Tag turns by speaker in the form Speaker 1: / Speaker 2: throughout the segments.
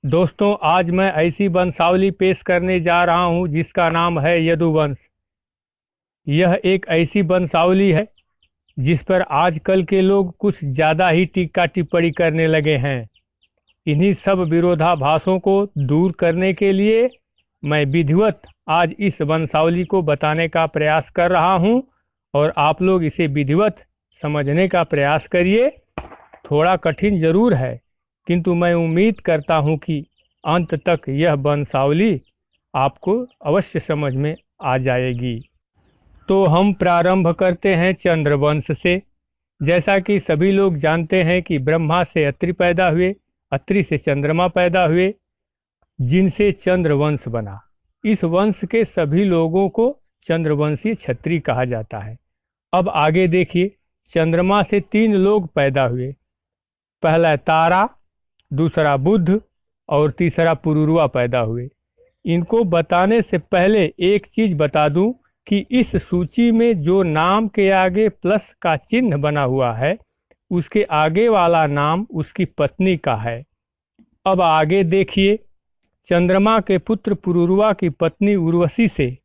Speaker 1: दोस्तों, आज मैं ऐसी वंशावली पेश करने जा रहा हूं जिसका नाम है यदुवंश। यह एक ऐसी वंशावली है जिस पर आजकल के लोग कुछ ज़्यादा ही टीका टिप्पणी करने लगे हैं। इन्हीं सब विरोधाभासों को दूर करने के लिए मैं विधिवत आज इस वंशावली को बताने का प्रयास कर रहा हूं और आप लोग इसे विधिवत समझने का प्रयास करिए। थोड़ा कठिन जरूर है, किंतु मैं उम्मीद करता हूं कि अंत तक यह वंशावली आपको अवश्य समझ में आ जाएगी। तो हम प्रारंभ करते हैं चंद्रवंश से। जैसा कि सभी लोग जानते हैं कि ब्रह्मा से अत्रि पैदा हुए, अत्रि से चंद्रमा पैदा हुए, जिनसे चंद्रवंश बना। इस वंश के सभी लोगों को चंद्रवंशी क्षत्रिय कहा जाता है। अब आगे देखिए, चंद्रमा से तीन लोग पैदा हुए। पहला तारा, दूसरा बुध और तीसरा पुरुरवा पैदा हुए। इनको बताने से पहले एक चीज बता दूं कि इस सूची में जो नाम के आगे प्लस का चिन्ह बना हुआ है, उसके आगे वाला नाम उसकी पत्नी का है। अब आगे देखिए, चंद्रमा के पुत्र पुरुरवा की पत्नी उर्वशी से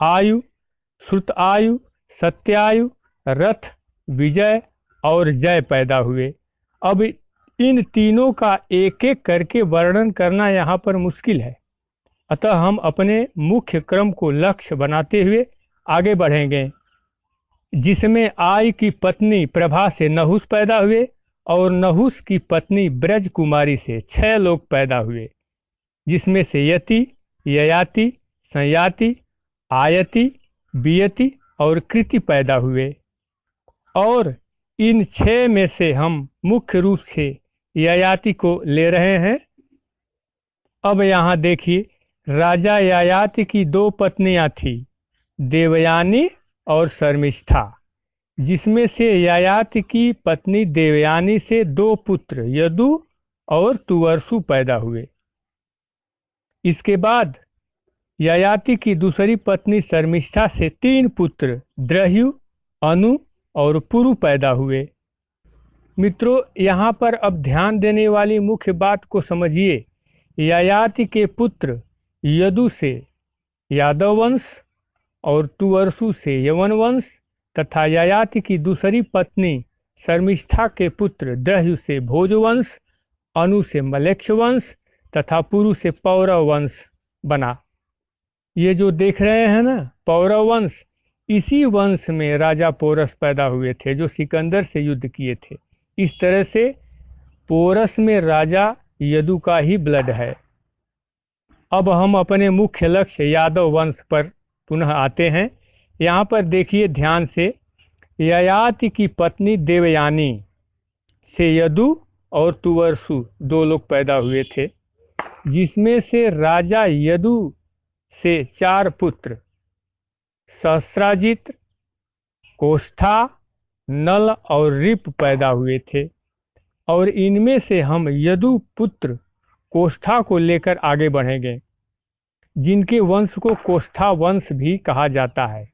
Speaker 1: आयु, श्रुतआयु, सत्यायु, रथ, विजय और जय पैदा हुए। अब इन तीनों का एक एक करके वर्णन करना यहाँ पर मुश्किल है, अतः हम अपने मुख्य क्रम को लक्ष्य बनाते हुए आगे बढ़ेंगे। जिसमें आय की पत्नी प्रभा से नहुस पैदा हुए और नहुस की पत्नी ब्रज कुमारी से 6 लोग पैदा हुए, जिसमें से यति, ययाति, संयाति, आयति, बियति और कृति पैदा हुए। और इन 6 में से हम मुख्य रूप से ययाति को ले रहे हैं। अब यहाँ देखिए, राजा ययाति की 2 पत्नियां थी, देवयानी और शर्मिष्ठा, जिसमें से ययाति की पत्नी देवयानी से 2 पुत्र यदु और तुवर्सु पैदा हुए। इसके बाद ययाति की दूसरी पत्नी शर्मिष्ठा से 3 पुत्र द्रह्यु, अनु और पुरु पैदा हुए। मित्रों, यहाँ पर अब ध्यान देने वाली मुख्य बात को समझिए। ययाति के पुत्र यदु से यादव वंश और तुवर्सु से यवन वंश तथा ययाति की दूसरी पत्नी शर्मिष्ठा के पुत्र द्रह्यु से भोज वंश, अनु से मलेक्ष वंश तथा पुरु से पौरव वंश बना। ये जो देख रहे हैं ना, पौरव वंश, इसी वंश में राजा पोरस पैदा हुए थे जो सिकंदर से युद्ध किए थे। इस तरह से पोरस में राजा यदु का ही ब्लड है। अब हम अपने मुख्य लक्ष्य यादव वंश पर पुनः आते हैं। यहाँ पर देखिए ध्यान से, ययाति की पत्नी देवयानी से यदु और तुवर्सु 2 लोग पैदा हुए थे, जिसमें से राजा यदु से 4 पुत्र सहस्राजित, कोष्ठा, नल और रिप पैदा हुए थे। और इनमें से हम यदु पुत्र कोष्ठा को लेकर आगे बढ़ेंगे, जिनके वंश को कोष्ठा वंश भी कहा जाता है।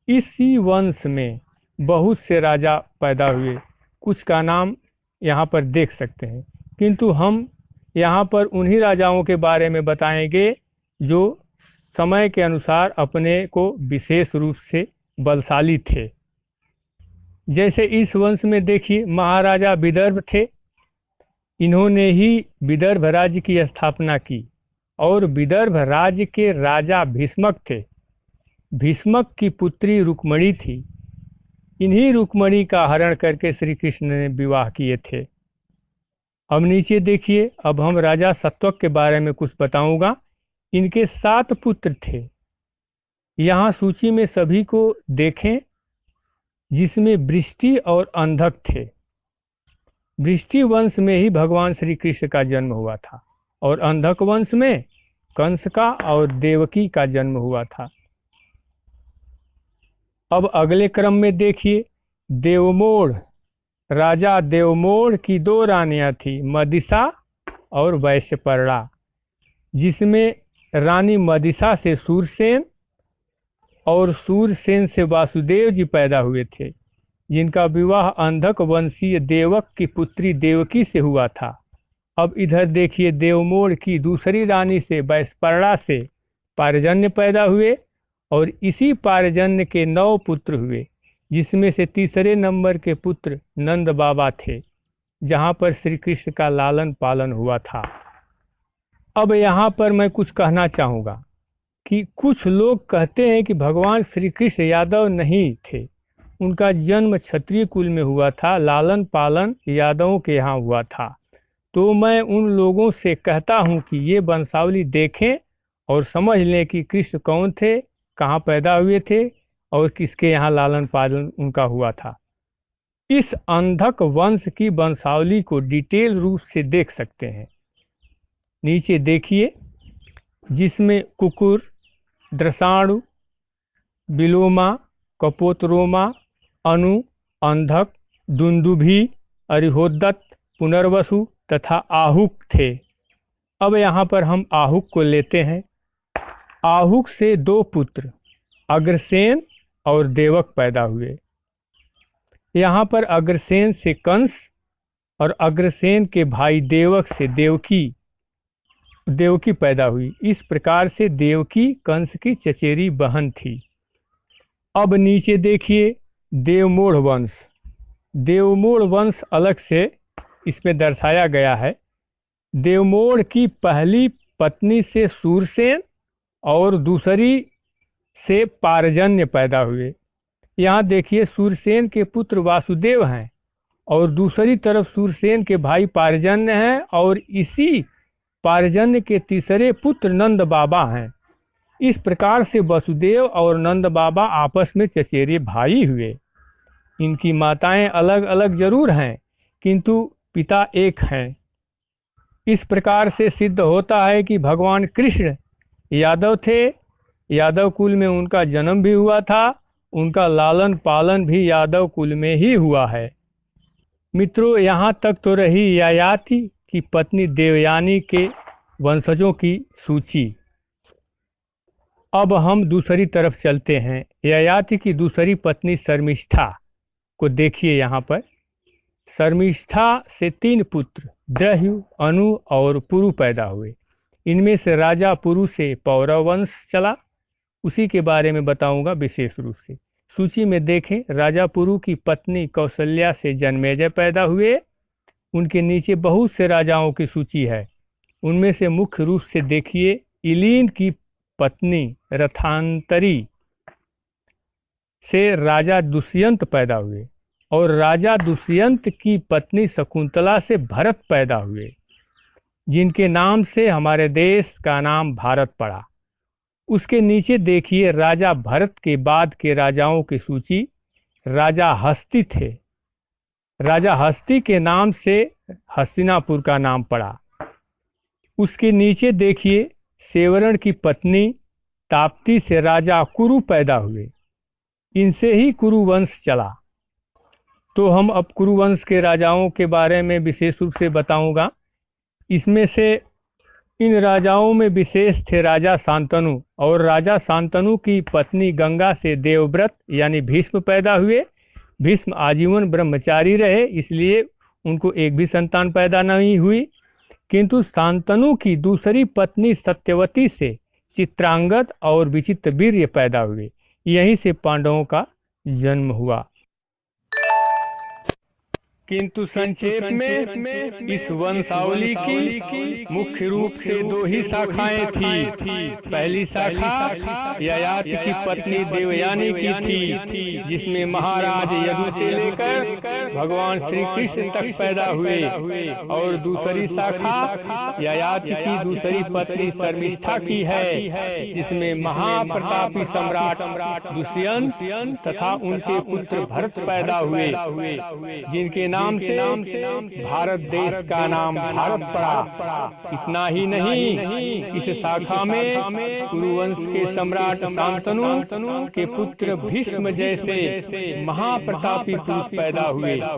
Speaker 1: इसी वंश में बहुत से राजा पैदा हुए, कुछ का नाम यहाँ पर देख सकते हैं, किंतु हम यहाँ पर उन्हीं राजाओं के बारे में बताएंगे जो समय के अनुसार अपने को विशेष रूप से बलशाली थे। जैसे इस वंश में देखिए, महाराजा विदर्भ थे। इन्होंने ही विदर्भ राज्य की स्थापना की और विदर्भ राज्य के राजा भीष्मक थे। भीष्मक की पुत्री रुक्मणी थी। इन्हीं रुक्मणी का हरण करके श्री कृष्ण ने विवाह किए थे। अब नीचे देखिए, अब हम राजा सत्वक के बारे में कुछ बताऊंगा। इनके 7 पुत्र थे। यहाँ सूची में सभी को देखें, जिसमें वृष्टि और अंधक थे। वृष्टि वंश में ही भगवान श्री कृष्ण का जन्म हुआ था और अंधक वंश में कंस का और देवकी का जन्म हुआ था। अब अगले क्रम में देखिए, देवमोड़, राजा देवमोड़ की 2 रानियां थी, मदिसा और वैश्यपर्णा, जिसमें रानी मदिसा से सूरसेन और सूरसेन से वासुदेव जी पैदा हुए थे, जिनका विवाह अंधक वंशीय देवक की पुत्री देवकी से हुआ था। अब इधर देखिए, देवमोड़ की दूसरी रानी से वैशपर्णा से पारजन्य पैदा हुए और इसी पारजन्य के 9 पुत्र हुए, जिसमें से तीसरे नंबर के पुत्र नंद बाबा थे, जहाँ पर श्री कृष्ण का लालन पालन हुआ था। अब यहाँ पर मैं कुछ कहना चाहूँगा कि कुछ लोग कहते हैं कि भगवान श्री कृष्ण यादव नहीं थे, उनका जन्म क्षत्रिय कुल में हुआ था, लालन पालन यादवों के यहाँ हुआ था। तो मैं उन लोगों से कहता हूँ कि ये वंशावली देखें और समझ लें कि कृष्ण कौन थे, कहाँ पैदा हुए थे और किसके यहाँ लालन पालन उनका हुआ था। इस अंधक वंश की वंशावली को डिटेल रूप से देख सकते हैं। नीचे देखिए, जिसमें कुकुर, द्रसाणु, बिलोमा, कपोतरोमा, अनु, अंधक, दुंदुभी, अरिहोदत्त, पुनर्वसु तथा आहुक थे। अब यहाँ पर हम आहुक को लेते हैं। आहुक से 2 पुत्र अग्रसेन और देवक पैदा हुए। यहाँ पर अग्रसेन से कंस और अग्रसेन के भाई देवक से देवकी पैदा हुई। इस प्रकार से देवकी कंस की चचेरी बहन थी। अब नीचे देखिए, देवमोड़ वंश। देवमोड़ वंश अलग से इसमें दर्शाया गया है। देवमोड़ की पहली पत्नी से सूरसेन और दूसरी से पारजन्य पैदा हुए। यहाँ देखिए, सूरसेन के पुत्र वासुदेव हैं और दूसरी तरफ सूरसेन के भाई पारजन्य हैं और इसी पारजन्य के तीसरे पुत्र नंद बाबा हैं। इस प्रकार से वसुदेव और नंद बाबा आपस में चचेरे भाई हुए। इनकी माताएं अलग अलग जरूर हैं, किंतु पिता एक हैं। इस प्रकार से सिद्ध होता है कि भगवान कृष्ण यादव थे, यादव कुल में उनका जन्म भी हुआ था, उनका लालन पालन भी यादव कुल में ही हुआ है। मित्रों, यहाँ तक तो रही ययाति की पत्नी देवयानी के वंशजों की सूची। अब हम दूसरी तरफ चलते हैं। ययाति की दूसरी पत्नी शर्मिष्ठा को देखिए। यहाँ पर शर्मिष्ठा से 3 पुत्र द्रह्यु, अनु और पुरु पैदा हुए। इनमें से राजा पुरु से पौरव वंश चला, उसी के बारे में बताऊंगा विशेष रूप से। सूची में देखें, राजा पुरु की पत्नी कौशल्या से जन्मेजय पैदा हुए। उनके नीचे बहुत से राजाओं की सूची है। उनमें से मुख्य रूप से देखिए, इलीन की पत्नी रथांतरी से राजा दुष्यंत पैदा हुए और राजा दुष्यंत की पत्नी शकुंतला से भरत पैदा हुए, जिनके नाम से हमारे देश का नाम भारत पड़ा। उसके नीचे देखिए, राजा भरत के बाद के राजाओं की सूची। राजा हस्ती थे। राजा हस्ती के नाम से हस्तिनापुर का नाम पड़ा। उसके नीचे देखिए, सेवरण की पत्नी ताप्ती से राजा कुरु पैदा हुए। इनसे ही कुरुवंश चला। तो हम अब कुरुवंश के राजाओं के बारे में विशेष रूप से बताऊंगा। इसमें से इन राजाओं में विशेष थे राजा शांतनु, और राजा शांतनु की पत्नी गंगा से देवव्रत यानी भीष्म पैदा हुए। भीष्म आजीवन ब्रह्मचारी रहे, इसलिए उनको एक भी संतान पैदा नहीं हुई। किंतु शांतनु की दूसरी पत्नी सत्यवती से चित्रांगद और विचित्रवीर्य पैदा हुए। यहीं से पांडवों का जन्म हुआ। किंतु संक्षेप में इस वंशावली की मुख्य रूप से 2 ही शाखाएं थी। पहली शाखा ययाति की पत्नी देवयानी की थी, जिसमें महाराज यदु से लेकर भगवान श्री कृष्ण तक पैदा हुए, और दूसरी शाखा ययाति की दूसरी पत्नी शर्मिष्ठा की है, जिसमें महाप्रतापी सम्राट दुष्यंत तथा उनके पुत्र भरत पैदा हुए, जिनके नाम से भारत देश का नाम भारत पड़ा। इतना ही नहीं, इस शाखा में कुरुवंश के सम्राट शांतनु के पुत्र भीष्म जैसे महाप्रतापी पुरुष पैदा हुए।